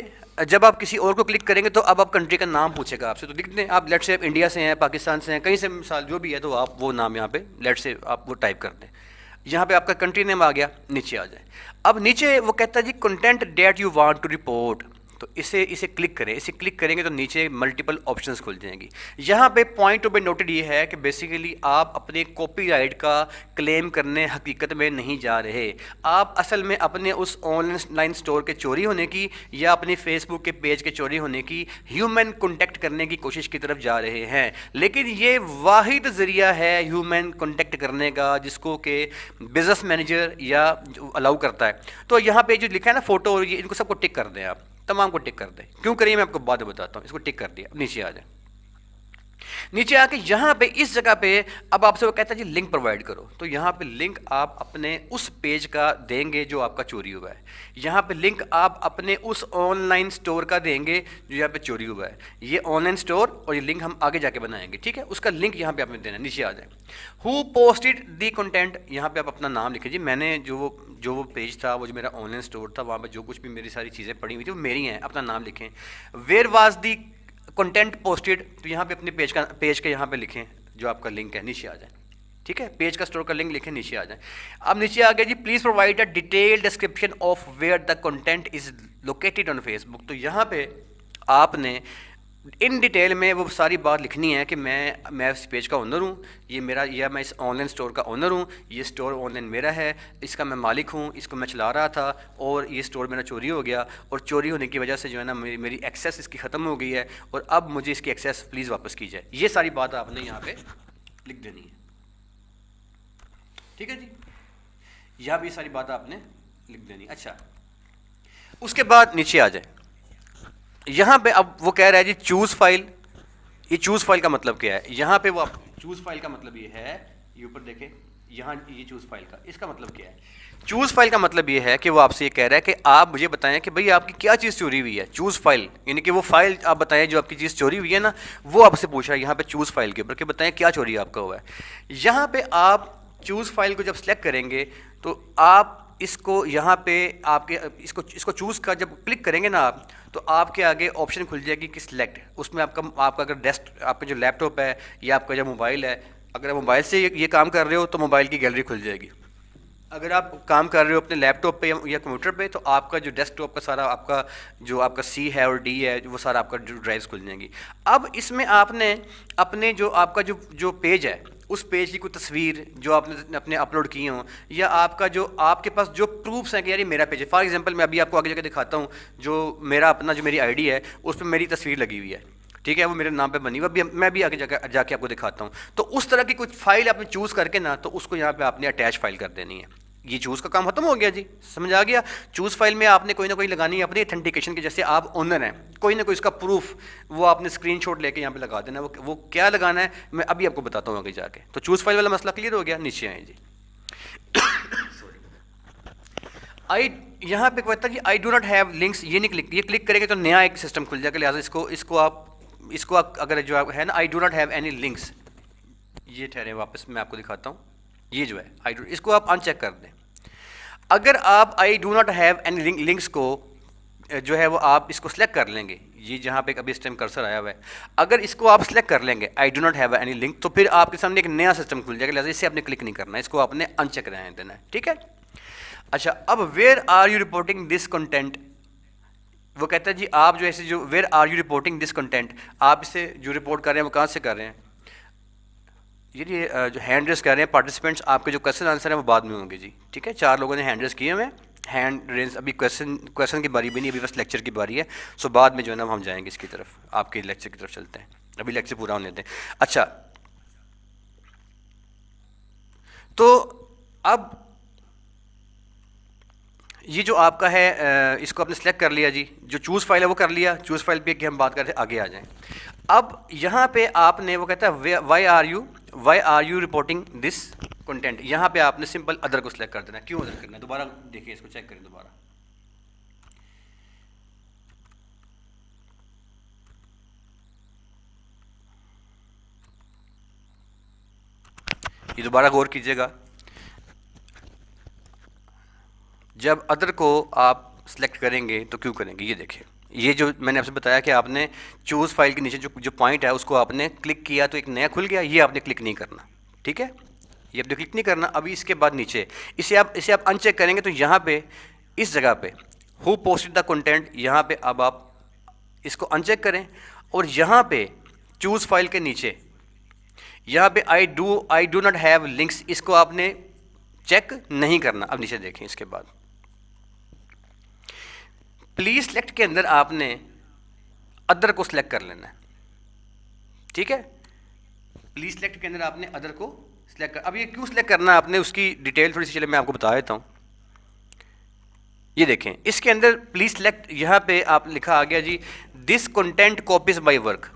جب آپ کسی اور کو کلک کریں گے تو اب آپ کنٹری کا نام پوچھے گا آپ سے. تو لکھ دیں آپ لیٹ سے انڈیا سے ہیں، پاکستان سے ہیں، کہیں سے مثال جو بھی ہے تو آپ وہ نام یہاں پہ لیٹ سے آپ وہ ٹائپ کر دیں. یہاں پہ آپ کا کنٹری نیم آ گیا. نیچے آ جائیں. اب نیچے وہ کہتا ہے جی content that you want to report. تو اسے کلک کریں. اسے کلک کریں گے تو نیچے ملٹیپل آپشنز کھل جائیں گی. یہاں پہ پوائنٹ ٹو بی نوٹڈ یہ ہے کہ بیسیکلی آپ اپنے کاپی رائٹ کا کلیم کرنے حقیقت میں نہیں جا رہے. آپ اصل میں اپنے اس آن لائن اسٹور کے چوری ہونے کی یا اپنی فیس بک کے پیج کے چوری ہونے کی ہیومن کنٹیکٹ کرنے کی کوشش کی طرف جا رہے ہیں. لیکن یہ واحد ذریعہ ہے ہیومن کنٹیکٹ کرنے کا جس کو کہ بزنس مینیجر یا الاؤ کرتا ہے. تو یہاں پہ جو لکھا ہے نا فوٹو، یہ ان کو سب کو ٹک کر دیں. آپ تمام کو ٹک کر دیں. کیوں کریے میں آپ کو بعد میں بتاتا ہوں. اس کو ٹک کر دیا. اب نیچے آ جائیں. نیچے آ کے یہاں پہ اس جگہ پہ اب آپ سے وہ کہتا ہے جی لنک پرووائڈ کرو. تو یہاں پہ لنک آپ اپنے اس پیج کا دیں گے جو آپ کا چوری ہوا ہے. یہاں پہ لنک آپ اپنے اس آن لائن اسٹور کا دیں گے جو یہاں پہ چوری ہوا ہے. یہ آن لائن اسٹور اور یہ لنک ہم آگے جا کے بنائیں گے. ٹھیک ہے، اس کا لنک یہاں پہ آپ نے دینا ہے. نیچے آ جائیں. ہو پوسٹڈ دی کنٹینٹ، یہاں پہ آپ اپنا نام لکھیں. جی میں نے جو وہ پیج تھا، وہ جو میرا آن لائن اسٹور تھا، وہاں پہ جو کچھ بھی میری ساری چیزیں پڑی ہوئی تھی وہ میری ہیں. اپنا نام لکھیں. Where was the content posted, تو یہاں پہ اپنے پیج کا یہاں پہ لکھیں جو آپ کا لنک ہے. نیچے آ جائیں. ٹھیک ہے، پیج کا اسٹور کا لنک لکھیں. نیچے آ جائیں. اب نیچے آ گیا جی please provide a detail description of where the content is located on Facebook. تو یہاں پہ آپ نے ان ڈیٹیل میں وہ ساری بات لکھنی ہے کہ میں اس پیج کا اونر ہوں، یہ میرا، یا میں اس آن لائن اسٹور کا اونر ہوں، یہ اسٹور آن لائن میرا ہے، اس کا میں مالک ہوں، اس کو میں چلا رہا تھا اور یہ اسٹور میرا چوری ہو گیا اور چوری ہونے کی وجہ سے جو ہے نا میری ایکسیس اس کی ختم ہو گئی ہے اور اب مجھے اس کی ایکسیس پلیز واپس کی جائے. یہ ساری بات آپ نے یہاں پہ لکھ دینی ہے. ٹھیک ہے جی، یہاں بھی یہ ساری بات آپ نے لکھ دینی. اچھا، اس کے بعد نیچے آ جائیں. یہاں پہ اب وہ کہہ رہا ہے جی چوز فائل. یہ چوز فائل کا مطلب کیا ہے؟ یہاں پہ وہ چوز فائل کا مطلب یہ ہے، یہ اوپر دیکھیں یہاں، یہ چوز فائل کا اس کا مطلب کیا ہے؟ چوز فائل کا مطلب یہ ہے کہ وہ آپ سے یہ کہہ رہا ہے کہ آپ مجھے بتائیں کہ بھئی آپ کی کیا چیز چوری ہوئی ہے. چوز فائل یعنی کہ وہ فائل آپ بتائیں جو آپ کی چیز چوری ہوئی ہے نا، وہ آپ سے پوچھ رہا ہے یہاں پہ چوز فائل کے اوپر کہ بتائیں کیا چوری آپ کا ہوا ہے. یہاں پہ آپ چوز فائل کو جب سلیکٹ کریں گے تو آپ اس کو یہاں پہ آپ کے اس کو چوز کا جب کلک کریں گے نا آپ، تو آپ کے آگے آپشن کھل جائے گی کہ سلیکٹ. اس میں آپ کا اگر آپ کا جو لیپ ٹاپ ہے یا آپ کا جو موبائل ہے، اگر آپ موبائل سے یہ کام کر رہے ہو تو موبائل کی گیلری کھل جائے گی. اگر آپ کام کر رہے ہو اپنے لیپ ٹاپ پہ یا کمپیوٹر پہ تو آپ کا جو ڈیسک ٹاپ کا سارا آپ کا سی ہے اور ڈی ہے وہ سارا آپ کا ڈرائیوز کھل جائیں گی. اب اس میں آپ نے اپنے جو آپ کا جو پیج ہے اس پیج کی کوئی تصویر جو آپ نے اپنے اپلوڈ کی ہوں، یا آپ کا جو آپ کے پاس جو پروفس ہیں کہ یار یہ میرا پیج ہے. فار ایگزامپل میں ابھی آپ کو آگے جا کے دکھاتا ہوں جو میرا اپنا جو میری آئی ڈی ہے اس پہ میری تصویر لگی ہوئی ہے. ٹھیک ہے، وہ میرے نام پہ بنی ہوئی ہے. میں بھی آگے جا کے آپ کو دکھاتا ہوں. تو اس طرح کی کچھ فائل آپ نے چوز کر کے نا، تو اس کو یہاں پہ آپ نے اٹیچ فائل کر دینی ہے. یہ چوز کا کام ختم ہو گیا جی، سمجھ آ گیا. چوز فائل میں آپ نے کوئی نہ کوئی لگانی ہے اپنی اتھینٹیکیشن کی، جیسے آپ اونر ہیں، کوئی نہ کوئی اس کا پروف وہ آپ نے اسکرین شاٹ لے کے یہاں پہ لگا دینا. وہ کیا لگانا ہے میں ابھی آپ کو بتاتا ہوں آگے جا کے. تو چوز فائل والا مسئلہ کلیئر ہو گیا. نیچے آئیں جی. یہاں پہ کہتا ہے جی I do not have links. یہ کلک کریں گے تو نیا ایک سسٹم کھل جائے گا. لہٰذا اس کو آپ اگر جو ہے نا آئی do not have any links, یہ ٹھہرے واپس میں آپ کو دکھاتا ہوں. یہ جو ہے اس کو آپ ان چیک کر دیں. اگر آپ آئی do not have any links کو جو ہے وہ آپ اس کو سلیکٹ کر لیں گے، یہ جہاں پہ ابھی اس ٹائم کرسر آیا ہوا ہے، اگر اس کو آپ سلیکٹ کر لیں گے آئی do not have any link, تو پھر آپ کے سامنے ایک نیا سسٹم کھل جائے گا. لہٰذا اسے آپ نے کلک نہیں کرنا ہے، اس کو آپ نے ان چیک رہنے دینا ہے. ٹھیک ہے. اچھا، اب where are you reporting this content, وہ کہتا ہے جی آپ جو ایسے جو where are you reporting this content, آپ اسے جو رپورٹ کر رہے ہیں وہ کہاں سے کر رہے ہیں؟ یہ جو ہینڈ ریز کر رہے ہیں پارٹیسپینٹس، آپ کے جو کویشچن آنسر ہیں وہ بعد میں ہوں گے جی. ٹھیک ہے، 4 لوگوں نے ہینڈ ریز کیے ہوئے ہیں. ہینڈ ریز ابھی کویشچن کی باری بھی نہیں، ابھی بس لیکچر کی باری ہے. سو بعد میں جو ہے نا ہم جائیں گے اس کی طرف، آپ کے لیکچر کی طرف چلتے ہیں. ابھی لیکچر پورا ہونے دیں. اچھا، تو اب یہ جو آپ کا ہے اس کو آپ نے سلیکٹ کر لیا جی. جو چوز فائل ہے وہ کر لیا. چوز فائل پہ کہ ہم بات کرتے ہیں، آگے آ جائیں. اب یہاں پہ آپ نے وہ کہتا ہے why are you reporting this content. یہاں پہ آپ نے سمپل ادر کو سلیکٹ کر دینا ہے. کیوں ادر کرنا ہے؟ دوبارہ دیکھیں اس کو، چیک کریں دوبارہ. یہ دوبارہ غور کیجیے گا. جب ادر کو آپ سلیکٹ کریں گے تو کیوں کریں گے؟ یہ دیکھیں، یہ جو میں نے آپ سے بتایا کہ آپ نے چوز فائل کے نیچے جو پوائنٹ ہے اس کو آپ نے کلک کیا تو ایک نیا کھل گیا. یہ آپ نے کلک نہیں کرنا. ٹھیک ہے، یہ آپ نے کلک نہیں کرنا. ابھی اس کے بعد نیچے اسے آپ ان چیک کریں گے تو یہاں پہ اس جگہ پہ ہو پوسٹڈ دا کنٹینٹ، یہاں پہ اب آپ اس کو ان چیک کریں، اور یہاں پہ چوز فائل کے نیچے یہاں پہ I do not have links, اس کو آپ نے چیک نہیں کرنا. اب نیچے دیکھیں، اس کے بعد پلیز سلیکٹ کے اندر آپ نے ادر کو سلیکٹ کر لینا ہے. ٹھیک ہے، پلیز سلیکٹ کے اندر آپ نے ادر کو سلیکٹ اب یہ کیوں سلیکٹ کرنا ہے آپ نے، اس کی ڈیٹیل تھوڑی سی چلے میں آپ کو بتا دیتا ہوں. یہ دیکھیں اس کے اندر پلیز سلیکٹ، یہاں پہ آپ لکھا آ گیا جی this content copies my work,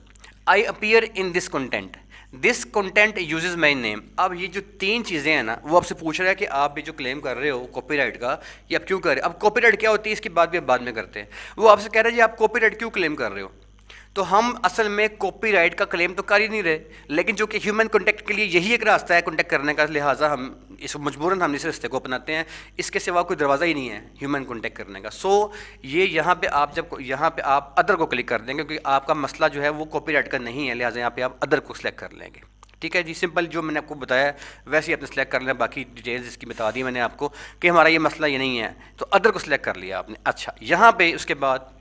I appear in this content, this content uses my name. اب یہ جو تین چیزیں ہیں نا، وہ آپ سے پوچھ رہا ہے کہ آپ بھی جو کلیم کر رہے ہو کاپی رائٹ کا، یہ آپ کیوں کر رہے ہیں. اب کاپی رائٹ کیا ہوتی ہے اس کی بات بھی بعد میں کرتے ہیں. وہ آپ سے کہہ رہے ہیں جی آپ کاپی رائٹ کیوں کلیم کر رہے ہو. تو ہم اصل میں کاپی رائٹ کا کلیم تو کر ہی نہیں رہے، لیکن جو کہ ہیومن کانٹیکٹ کے لیے یہی ایک راستہ ہے کانٹیکٹ کرنے کا، لہٰذا ہم اس مجبوراً ہم اس راستے کو اپناتے ہیں. اس کے سوا کوئی دروازہ ہی نہیں ہے ہیومن کانٹیکٹ کرنے کا. سو یہ یہاں پہ آپ جب یہاں پہ آپ ادر کو کلک کر دیں گے، کیونکہ آپ کا مسئلہ جو ہے وہ کاپی رائٹ کا نہیں ہے، لہٰذا یہاں پہ آپ ادر کو سلیکٹ کر لیں گے. ٹھیک ہے جی، سمپل جو میں نے آپ کو بتایا ویسے ہی آپ نے سلیکٹ کر لیں. باقی ڈیٹیلز اس کی بتا دی میں نے آپ کو کہ ہمارا یہ مسئلہ یہ نہیں ہے، تو ادر کو سلیکٹ کر لیا آپ نے. اچھا، یہاں پہ اس کے بعد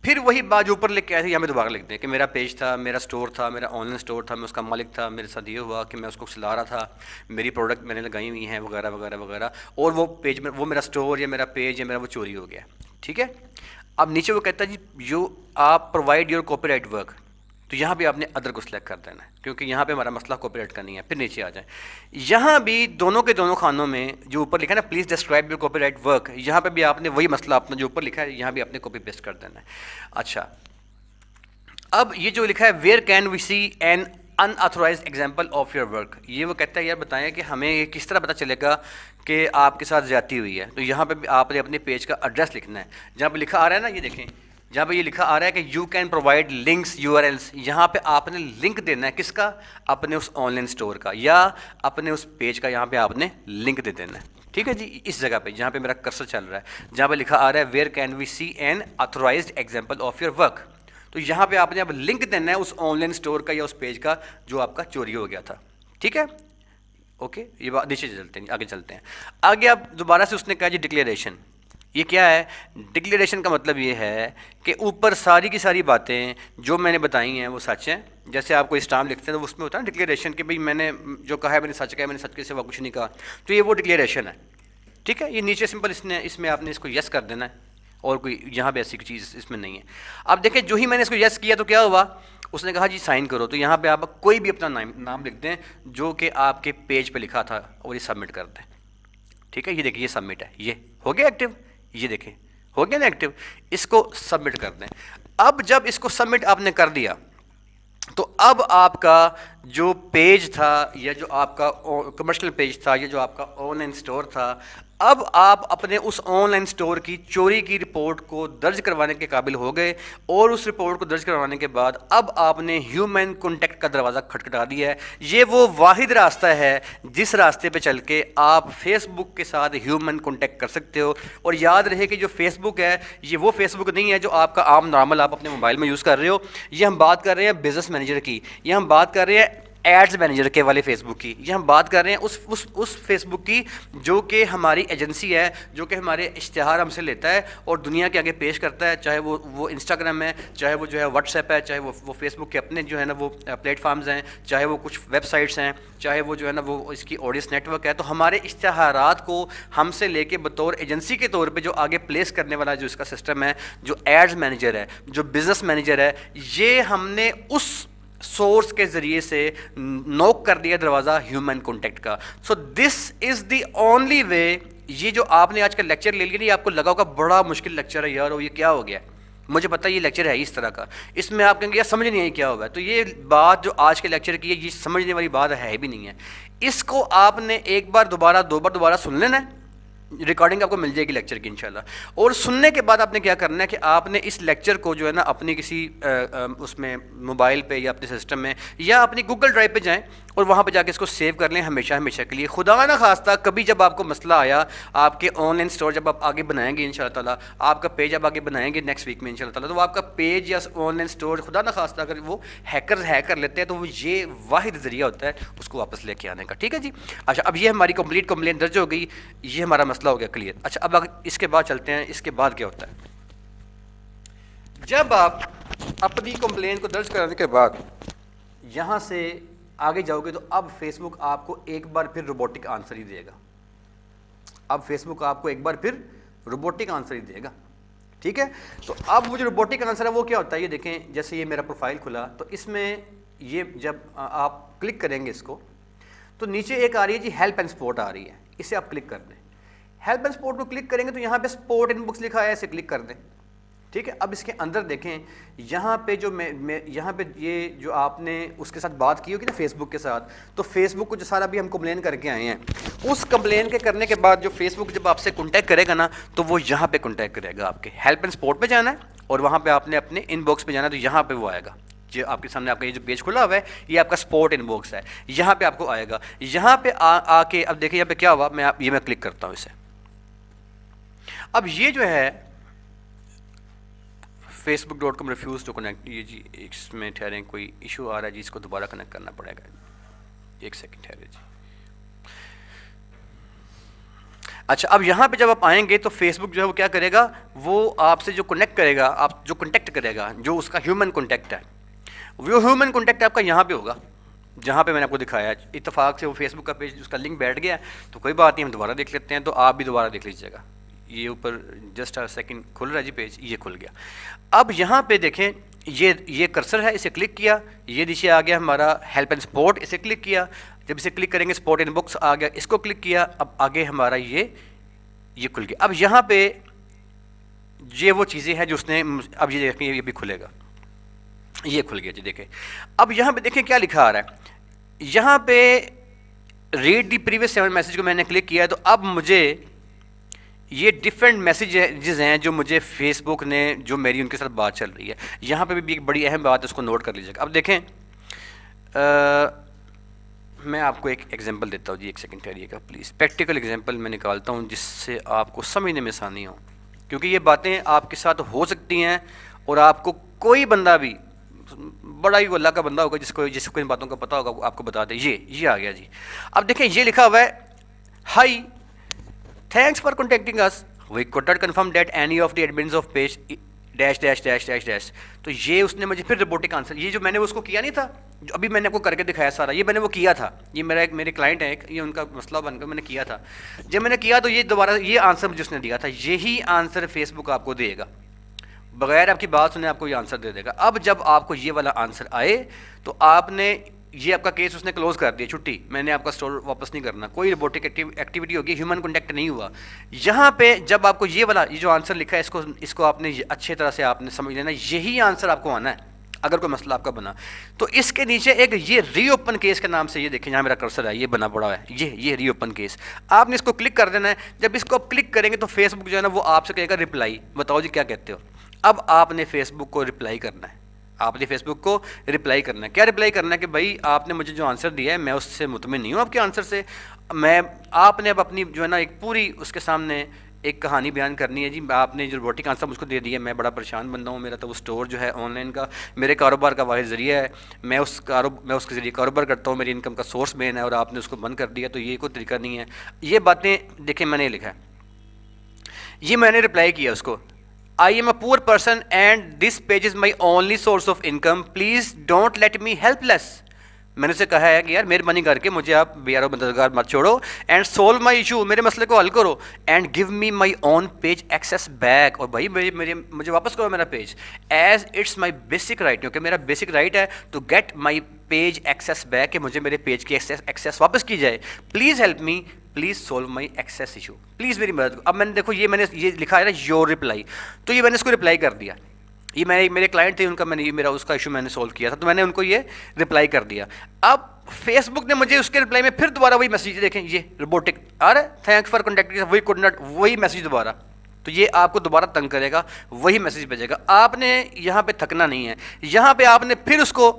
پھر وہی بات جو اوپر لکھ کے آئے تھے یہاں پہ دوبارہ لکھ دیں کہ میرا پیج تھا، میرا اسٹور تھا، میرا آن لائن اسٹور تھا، میں اس کا مالک تھا، میرے ساتھ یہ ہوا کہ میں اس کو چلا رہا تھا، میری پروڈکٹ میں نے لگائی ہوئی ہیں وغیرہ وغیرہ وغیرہ، اور وہ پیج میں وہ میرا اسٹور یا میرا پیج یا میرا وہ چوری ہو گیا. ٹھیک ہے، اب نیچے وہ کہتا ہے جی یو آپ provide your copy right work, تو یہاں بھی آپ نے ادر کو سلیکٹ کر دینا ہے کیونکہ یہاں پہ ہمارا مسئلہ کاپی رائٹ کا نہیں ہے. پھر نیچے آ جائیں، یہاں بھی دونوں کے دونوں خانوں میں جو اوپر لکھا ہے نا please describe your copy right work, یہاں پہ بھی آپ نے وہی مسئلہ اپنا جو اوپر لکھا ہے یہاں بھی آپ نے کاپی پیسٹ کر دینا ہے. اچھا، اب یہ جو لکھا ہے where can we see an unauthorized example of your work, یہ وہ کہتا ہے یار بتائیں کہ ہمیں یہ کس طرح پتہ چلے گا کہ آپ کے ساتھ زیادتی ہوئی ہے. تو یہاں پہ بھی آپ نے اپنے پیج کا ایڈریس لکھنا ہے. جہاں پہ لکھا آ رہا ہے نا، یہ دیکھیں جہاں پہ یہ لکھا آ رہا ہے کہ you can provide links you R Ls, یہاں پہ آپ نے لنک دینا ہے کس کا، اپنے اس آن لائن اسٹور کا یا اپنے اس پیج کا، یہاں پہ آپ نے لنک دے دینا ہے. ٹھیک ہے جی، اس جگہ پہ جہاں پہ میرا کرسر چل رہا ہے، جہاں پہ لکھا آ رہا ہے where can we see an authorized example of your work, تو یہاں پہ آپ نے اب لنک دینا ہے اس آن لائن اسٹور کا یا اس پیج کا جو آپ کا چوری ہو گیا تھا. ٹھیک ہے، اوکے. یہ بات نیچے چلتے ہیں، آگے چلتے ہیں. آگے اب دوبارہ سے اس نے کہا جی ڈکلیریشن. یہ کیا ہے؟ ڈکلیریشن کا مطلب یہ ہے کہ اوپر ساری کی ساری باتیں جو میں نے بتائی ہیں وہ سچ ہیں. جیسے آپ کوئی اسٹامپ لکھتے ہیں تو اس میں ہوتا ہے نا ڈکلیریشن کہ بھائی میں نے جو کہا ہے میں نے سچ کہا ہے، میں نے سچ کے سوا کچھ نہیں کہا، تو یہ وہ ڈکلیریشن ہے. ٹھیک ہے، یہ نیچے سمپل اس میں آپ نے اس کو یس کر دینا ہے، اور کوئی یہاں پہ ایسی کوئی چیز اس میں نہیں ہے. اب دیکھیں جو ہی میں نے اس کو یس کیا تو کیا ہوا، اس نے کہا جی سائن کرو. تو یہاں پہ آپ کوئی بھی اپنا نام لکھ دیں جو کہ آپ کے پیج پہ لکھا تھا اور یہ سبمٹ کر دیں. ٹھیک ہے، یہ دیکھیں یہ سبمٹ ہے، یہ ہو گیا ایکٹیو. یہ دیکھیں ہو گیا نا ایکٹیو، اس کو سبمٹ کر دیں. اب جب اس کو سبمٹ آپ نے کر دیا تو اب آپ کا جو پیج تھا یا جو آپ کا کمرشل پیج تھا یا جو آپ کا آن لائن اسٹور تھا، اب آپ اپنے اس آن لائن اسٹور کی چوری کی رپورٹ کو درج کروانے کے قابل ہو گئے، اور اس رپورٹ کو درج کروانے کے بعد اب آپ نے ہیومن کانٹیکٹ کا دروازہ کھٹکھٹا دیا ہے. یہ وہ واحد راستہ ہے جس راستے پہ چل کے آپ فیس بک کے ساتھ ہیومن کانٹیکٹ کر سکتے ہو. اور یاد رہے کہ جو فیس بک ہے یہ وہ فیس بک نہیں ہے جو آپ کا عام نارمل آپ اپنے موبائل میں یوز کر رہے ہو. یہ ہم بات کر رہے ہیں بزنس مینیجر کی، یہ ہم بات کر رہے ہیں ایڈز مینیجر کے والے فیس بک کی، یہ ہم بات کر رہے ہیں اس فیس بک کی جو کہ ہماری ایجنسی ہے، جو کہ ہمارے اشتہار ہم سے لیتا ہے اور دنیا کے آگے پیش کرتا ہے. چاہے وہ انسٹاگرام ہے، چاہے وہ جو ہے واٹس ایپ ہے، چاہے وہ فیس بک کے اپنے جو ہے نا وہ پلیٹ فارمز ہیں، چاہے وہ کچھ ویب سائٹس ہیں، چاہے وہ جو ہے نا وہ اس کی آڈینس نیٹ ورک ہے. تو ہمارے اشتہارات کو ہم سے لے کے بطور ایجنسی کے طور پہ جو آگے پلیس کرنے والا جو اس کا سسٹم ہے، جو ایڈز مینیجر ہے، جو بزنس مینیجر ہے، یہ ہم نے اس سورس کے ذریعے سے نوک کر دیا دروازہ ہیومن کانٹیکٹ کا. سو دس از دی اونلی وے. یہ جو آپ نے آج کا لیکچر لے لیا، یہ آپ کو لگا ہوگا بڑا مشکل لیکچر ہے یار، اور یہ کیا ہو گیا. مجھے پتہ یہ لیکچر ہے اس طرح کا، اس میں آپ کہیں گے یار سمجھ نہیں آئی کیا ہوا ہے. تو یہ بات جو آج کے لیکچر کی ہے یہ سمجھنے والی بات ہے بھی نہیں ہے. اس کو آپ نے ایک بار دوبارہ دو بار دوبارہ سن لینا ہے، ریکارڈنگ آپ کو مل جائے گی لیکچر کی انشاءاللہ. اور سننے کے بعد آپ نے کیا کرنا ہے کہ آپ نے اس لیکچر کو جو ہے نا اپنی کسی اس میں موبائل پہ یا اپنے سسٹم میں یا اپنی گوگل ڈرائیو پہ جائیں اور وہاں پہ جا کے اس کو سیو کر لیں ہمیشہ ہمیشہ کے لیے. خدا نہ خواستہ کبھی جب آپ کو مسئلہ آیا, آپ کے آن لائن اسٹور جب آپ آگے بنائیں گے انشاءاللہ تعالیٰ, آپ کا پیج اب آگے بنائیں گے نیکسٹ ویک میں انشاءاللہ تعالیٰ, تو آپ کا پیج یا آن لائن اسٹور خدا نہ خواستہ اگر وہ ہیکرز ہیک کر لیتے ہیں تو وہ یہ واحد ذریعہ ہوتا ہے اس کو واپس لے کے آنے کا. ٹھیک ہے جی. اچھا, اب یہ ہماری کمپلیٹ کمپلین درج ہو گئی, یہ ہمارا مسئلہ ہو گیا کلیئر. اچھا, اب اس کے بعد چلتے ہیں, اس کے بعد کیا ہوتا ہے. جب آپ اپنی کمپلین کو درج کرانے کے بعد یہاں سے آگے جاؤ گے تو اب فیس بک آپ کو ایک بار پھر روبوٹک آنسر ہی دے گا. اب فیس بک آپ کو ایک بار پھر روبوٹک آنسر ہی دے گا. ٹھیک ہے. تو اب وہ جو روبوٹک آنسر ہے وہ کیا ہوتا ہے, یہ دیکھیں جیسے یہ میرا پروفائل کھلا تو اس میں یہ جب آپ کلک کریں گے اس کو تو نیچے ایک آ رہی ہے جی ہیلپ اینڈ سپورٹ آ رہی ہے, اسے آپ کلک کر دیں. ہیلپ اینڈ سپورٹ کو کلک کریں گے تو یہاں پہ سپورٹ ان بکس لکھا ہے, اسے کلک کر دیں. ٹھیک ہے. اب اس کے اندر دیکھیں یہاں پہ جو یہاں پہ یہ جو آپ نے اس کے ساتھ بات کی ہوگی نا فیس بک کے ساتھ, تو فیس بک کو جو سارا بھی ہم کمپلین کر کے آئے ہیں, اس کمپلین کے کرنے کے بعد جو فیس بک جب آپ سے کانٹیکٹ کرے گا نا تو وہ یہاں پہ کانٹیکٹ کرے گا. آپ کے ہیلپ اینڈ سپورٹ پہ جانا ہے اور وہاں پہ آپ نے اپنے ان باکس پہ جانا ہے, تو یہاں پہ وہ آئے گا. جو آپ کے سامنے آپ کا یہ جو پیج کھلا ہوا ہے یہ آپ کا سپورٹ ان باکس ہے, یہاں پہ آپ کو آئے گا. یہاں پہ آ کے اب دیکھیں یہاں پہ کیا ہوا, میں کلک کرتا ہوں اسے. اب یہ جو ہے facebook.com ریفیوز ٹو کنیکٹ, یہ جی اس میں ٹھہریں کوئی ایشو آ رہا ہے جی, اس کو دوبارہ کنیکٹ کرنا پڑے گا. ایک سیکنڈ ٹھہرے جی. اچھا, اب یہاں پہ جب آپ آئیں گے تو فیس بک جو ہے وہ کیا کرے گا, وہ آپ سے جو کنیکٹ کرے گا, آپ جو کنٹیکٹ کرے گا, جو اس کا ہیومن کنٹیکٹ ہے, وہ ہیومن کنٹیکٹ آپ کا یہاں پہ ہوگا جہاں پہ میں نے آپ کو دکھایا. اتفاق سے وہ فیس بک کا پیج اس کا لنک بیٹھ گیا تو کوئی بات نہیں, ہم دوبارہ دیکھ لیتے ہیں. تو آپ بھی دوبارہ دیکھ لیجیے گا, یہ اوپر جسٹ سیکنڈ کھل رہا ہے جی پیج, یہ کھل گیا. اب یہاں پہ دیکھیں یہ کرسر ہے, اسے کلک کیا, یہ نیچے آ گیا ہمارا ہیلپ اینڈ سپورٹ, اسے کلک کیا. جب اسے کلک کریں گے سپورٹ ان باکس آ گیا, اس کو کلک کیا, اب آگے ہمارا یہ کھل گیا. اب یہاں پہ یہ وہ چیزیں ہیں جو اس نے, اب یہ دیکھیں یہ بھی کھلے گا, یہ کھل گیا جی. دیکھیں اب یہاں پہ دیکھیں کیا لکھا آ رہا ہے, یہاں پہ ریڈ دی پریویس 7 میسج کو میں نے کلک کیا, تو اب مجھے یہ ڈفرینٹ میسیجز ہیں جو مجھے فیس بک نے, جو میری ان کے ساتھ بات چل رہی ہے. یہاں پہ بھی ایک بڑی اہم بات ہے, اس کو نوٹ کر لیجیے گا. اب دیکھیں میں آپ کو ایک ایگزامپل دیتا ہوں جی, ایک سیکنڈ ٹھہریے گا پلیز. پریکٹیکل ایگزامپل میں نکالتا ہوں جس سے آپ کو سمجھنے میں آسانی ہو, کیونکہ یہ باتیں آپ کے ساتھ ہو سکتی ہیں اور آپ کو کوئی بندہ بھی بڑا ہی اللہ کا بندہ ہوگا جس کو ان باتوں کا پتہ ہوگا, وہ آپ کو بتا دے. یہ آ گیا جی. اب دیکھیں یہ لکھا ہوا ہے, high thanks for contacting us, we could not confirm that any of the admins of page dash dash dash dash dash. تو یہ اس نے مجھے پھر روبوٹک آنسر, یہ جو میں نے اس کو کیا نہیں تھا, جو ابھی میں نے آپ کو کر کے دکھایا سارا, یہ میں نے وہ کیا تھا. یہ میرے کلائنٹ ہے ایک, یہ ان کا مسئلہ بن کر میں نے کیا تھا. جب میں نے کیا تو یہ دوبارہ یہ آنسر مجھے اس نے دیا تھا, یہی آنسر فیس بک آپ کو دے گا, بغیر آپ کی بات سنے آپ کو یہ آنسر دے دے گا. اب جب آپ کو یہ والا آنسر آئے تو آپ نے, یہ آپ کا کیس اس نے کلوز کر دیا, چھٹی, میں نے آپ کا اسٹور واپس نہیں کرنا, کوئی روبوٹک ایکٹیویٹی ہوگی, ہیومن کنٹیکٹ نہیں ہوا. یہاں پہ جب آپ کو یہ والا یہ جو آنسر لکھا ہے اس کو آپ نے اچھے طرح سے آپ نے سمجھ لینا, یہی آنسر آپ کو آنا ہے اگر کوئی مسئلہ آپ کا بنا. تو اس کے نیچے ایک یہ ری اوپن کیس کے نام سے, یہ دیکھیں یہاں میرا کرسر ہے, یہ بنا پڑا ہے, یہ ری اوپن کیس, آپ نے اس کو کلک کر دینا ہے. جب اس کو آپ کلک کریں گے تو فیس بک جو ہے نا وہ آپ سے کہے گا رپلائی, بتاؤ جی کیا کہتے ہو. اب آپ نے فیس بک کو رپلائی کرنا ہے, آپ نے فیس بک کو رپلائی کرنا ہے. کیا رپلائی کرنا ہے کہ بھائی آپ نے مجھے جو آنسر دیا ہے میں اس سے مطمئن نہیں ہوں آپ کے آنسر سے, آپ نے اب اپنی جو ہے نا ایک پوری اس کے سامنے ایک کہانی بیان کرنی ہے جی. آپ نے جو روبوٹک آنسر مجھ کو دے دیا, میں بڑا پریشان بندہ ہوں, میرا تو وہ اسٹور جو ہے آن لائن کا میرے کاروبار کا واحد ذریعہ ہے, میں اس کے ذریعے کاروبار کرتا ہوں, میری انکم کا سورس مین ہے, اور آپ نے اس کو بند کر دیا, تو یہ کوئی طریقہ نہیں ہے. یہ باتیں دیکھیں میں نے لکھا ہے, یہ میں نے رپلائی کیا اس کو, I am a poor person and this page is my only source of income. Please don't let me helpless. میں نے اسے کہا ہے کہ یار مہربانی کر کے مجھے آپ بیارو مددگار مت چھوڑو, اینڈ سولو مائی ایشو, میرے مسئلے کو حل کرو, and give me my own page access back, اور بھائی مجھے واپس کرو میرا page, as it's my basic right, کیونکہ میرا بیسک رائٹ ہے to get my page access back, کہ مجھے میرے پیج کی ایکسیس واپس کی جائے. Please help me, please solve my access issue, please میری مدد. اب میں نے دیکھو میں نے یہ لکھا ہے نا یور رپلائی, تو یہ میں نے اس کو رپلائی کر دیا. یہ میرے کلائنٹ تھے, ان کا میرا اس کا ایشو میں نے سولو کیا تھا, تو میں نے ان کو یہ رپلائی کر دیا. اب فیس بک نے مجھے اس کے رپلائی میں پھر دوبارہ وہی میسیج, دیکھیں یہ روبوٹک آ رہا ہے, thanks for contacting we could not, وہی میسیج دوبارہ. تو یہ آپ کو دوبارہ تنگ کرے گا, وہی میسیج بھیجے گا. آپ نے یہاں پہ تھکنا نہیں ہے, یہاں پہ آپ نے پھر اس کو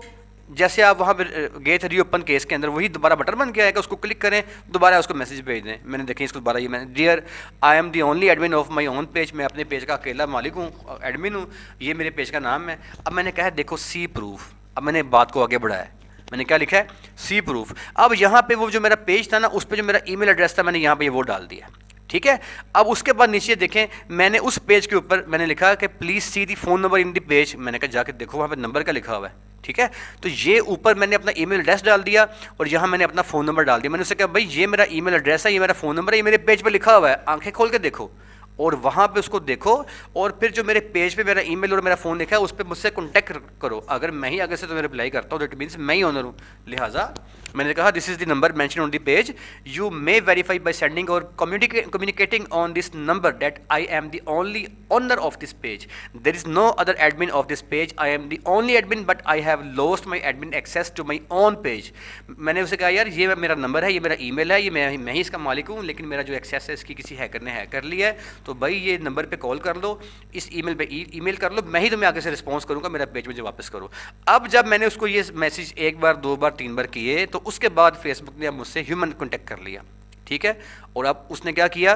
جیسے آپ وہاں پہ گئے تھے ری اوپن کیس کے اندر، وہی دوبارہ بٹن بن کے آئے گا، اس کو کلک کریں، دوبارہ اس کو میسیج بھیج دیں. میں نے دیکھیں اس کو دوبارہ، یہ میں dear I am the only admin of my own page, میں اپنے پیج کا اکیلا مالک ہوں، ایڈمن ہوں، یہ میرے پیج کا نام ہے. اب میں نے کہا ہے دیکھو سی پروف، اب میں نے بات کو آگے بڑھایا، میں نے کیا لکھا ہے سی پروف. اب یہاں پہ وہ جو میرا پیج تھا نا، اس پہ جو میرا ای میل ایڈریس تھا، میں نے یہاں پہ وہ ڈال دیا. ٹھیک ہے. اب اس کے بعد نیچے دیکھیں، میں نے اس پیج کے اوپر میں نے لکھا کہ please see the phone number in the page. میں نے کہا جا کے دیکھو وہاں پہ نمبر کا لکھا ہوا ہے. ٹھیک ہے. تو یہ اوپر میں نے اپنا ای میل ایڈریس ڈال دیا اور یہاں میں نے اپنا فون نمبر ڈال دیا. میں نے اسے کہا بھائی یہ میرا ای میل ایڈریس ہے، یہ میرا فون نمبر ہے، یہ میرے پیج پہ لکھا ہوا ہے، آنکھیں کھول کے دیکھو اور وہاں پہ اس کو دیکھو، اور پھر جو میرے پیج پہ میرا ای میل اور میرا فون لکھا ہے اس پہ مجھ سے کانٹیکٹ کرو. اگر میں ہی آگے سے تمہیں رپلائی کرتا ہوں تو اٹ مینس میں ہی آنر ہوں. لہٰذا میں نے کہا this is the number mention on the page, you may verify by sending اور communicating on this number that I am the only owner of this page, there is no other admin of this page, I am the only admin but I have lost my admin access to my own page. میں نے اسے کہا یار یہ میرا number ہے، یہ میرا ای میل ہے، یہ میں ہی اس کا مالک ہوں، لیکن میرا جو ایکسیس ہے اس کی کسی ہیکر نے ہیک کر لیا ہے، تو بھائی یہ نمبر پہ کال کر لو، اس ای میل پہ ای میل کر لو، میں ہی تمہیں آگے سے رسپانس کروں گا، میرا پیج مجھے واپس کرو. اب جب میں نے اس کو یہ میسیج ایک بار دو بار تین بار کیے تو اس کے بعد فیس بک نے اب مجھ سے ہیومن کانٹیکٹ کر لیا. ٹھیک ہے. اور اب اس نے کیا کیا،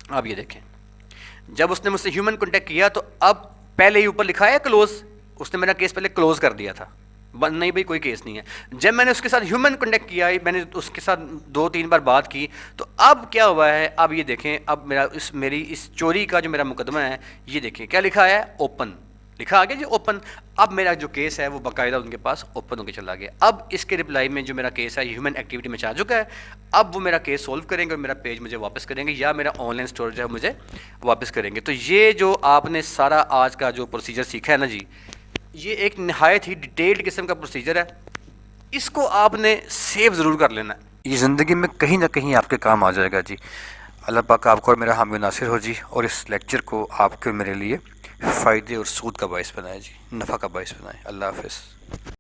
اب یہ دیکھیں، جب اس نے مجھ سے ہیومن کانٹیکٹ کیا تو اب پہلے ہی اوپر لکھا ہے کلوز، اس نے میرا کیس پہلے کلوز کر دیا تھا، نہیں بھائی کوئی کیس نہیں ہے. جب میں نے اس کے ساتھ ہیومن کانٹیکٹ کیا، میں نے اس کے ساتھ دو تین بار بات کی، تو اب کیا ہوا ہے، اب یہ دیکھیں، اب میری اس چوری کا جو میرا مقدمہ ہے، یہ دیکھیں کیا لکھا ہے، اوپن لکھا آگے جی، اوپن. اب میرا جو کیس ہے وہ باقاعدہ ان کے پاس اوپن ہو کے چلا گیا. اب اس کے رپلائی میں جو میرا کیس ہے ہیومن ایکٹیویٹی میں چاہ چکا ہے. اب وہ میرا کیس سولو کریں گے اور میرا پیج مجھے واپس کریں گے، یا میرا آن لائن اسٹور جو ہے مجھے واپس کریں گے. تو یہ جو آپ نے سارا آج کا جو پروسیجر سیکھا ہے نا جی، یہ ایک نہایت ہی ڈیٹیلڈ قسم کا پروسیجر ہے. اس کو آپ نے سیو ضرور کر لینا ہے، یہ زندگی میں کہیں نہ کہیں آپ کے کام آ جائے گا جی. اللہ پاک آپ کو اور میرا حامی ناصر ہو جی، اور اس لیکچر کو آپ کے میرے لیے فائدے اور سود کا باعث بنائے جی، نفع کا باعث بنائے. اللہ حافظ.